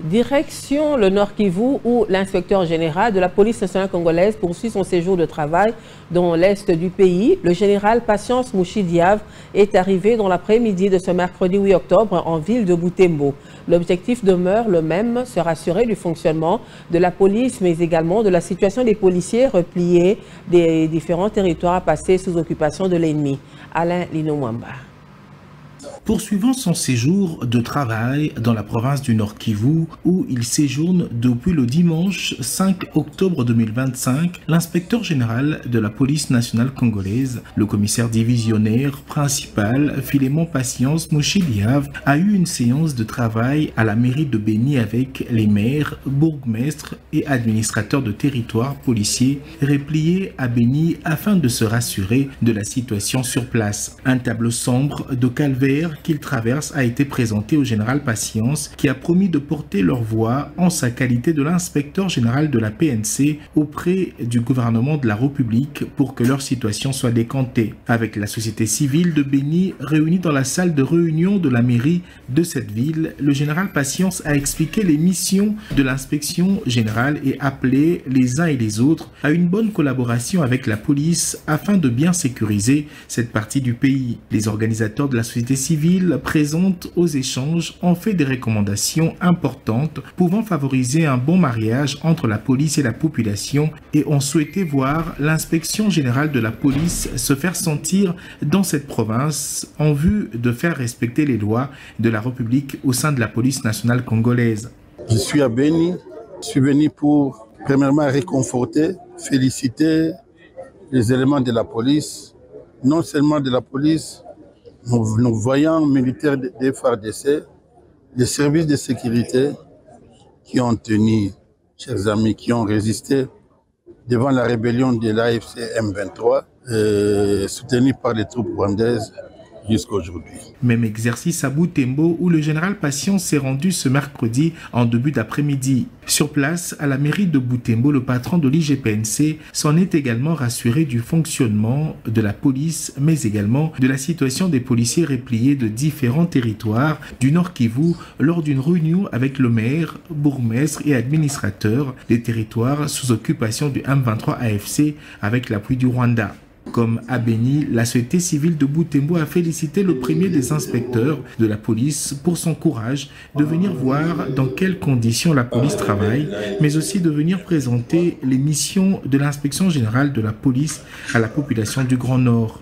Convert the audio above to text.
Direction le Nord Kivu où l'inspecteur général de la police nationale congolaise poursuit son séjour de travail dans l'est du pays. Le général Patience Mouchidiave est arrivé dans l'après-midi de ce mercredi 8 octobre en ville de Butembo. L'objectif demeure le même, se rassurer du fonctionnement de la police mais également de la situation des policiers repliés des différents territoires passés sous occupation de l'ennemi. Alain Linomwamba. Poursuivant son séjour de travail dans la province du Nord Kivu, où il séjourne depuis le dimanche 5 octobre 2025, l'inspecteur général de la police nationale congolaise, le commissaire divisionnaire principal Philémon Patience Mouchidiave, a eu une séance de travail à la mairie de Béni avec les maires, bourgmestres et administrateurs de territoires policiers repliés à Béni afin de se rassurer de la situation sur place. Un tableau sombre de calvaire qu'il traverse a été présenté au général Patience qui a promis de porter leur voix en sa qualité de l'inspecteur général de la PNC auprès du gouvernement de la République pour que leur situation soit décantée. Avec la société civile de Béni réunie dans la salle de réunion de la mairie de cette ville, le général Patience a expliqué les missions de l'inspection générale et appelé les uns et les autres à une bonne collaboration avec la police afin de bien sécuriser cette partie du pays. Les organisateurs de la société civile présente aux échanges ont fait des recommandations importantes pouvant favoriser un bon mariage entre la police et la population et ont souhaité voir l'inspection générale de la police se faire sentir dans cette province en vue de faire respecter les lois de la République au sein de la police nationale congolaise. Je suis à Béni, je suis venu pour premièrement réconforter, féliciter les éléments de la police, non seulement de la police, nos voyants militaires des FARDC, les services de sécurité qui ont tenu, chers amis, qui ont résisté devant la rébellion de l'AFC M23, soutenue par les troupes rwandaises jusqu'à aujourd'hui. Même exercice à Butembo où le général Patience s'est rendu ce mercredi en début d'après-midi. Sur place, à la mairie de Butembo, le patron de l'IGPNC s'en est également rassuré du fonctionnement de la police, mais également de la situation des policiers repliés de différents territoires du Nord Kivu lors d'une réunion avec le maire, bourgmestre et administrateur des territoires sous occupation du M23 AFC avec l'appui du Rwanda. Comme à Béni, la société civile de Butembo a félicité le premier des inspecteurs de la police pour son courage de venir voir dans quelles conditions la police travaille, mais aussi de venir présenter les missions de l'inspection générale de la police à la population du Grand Nord.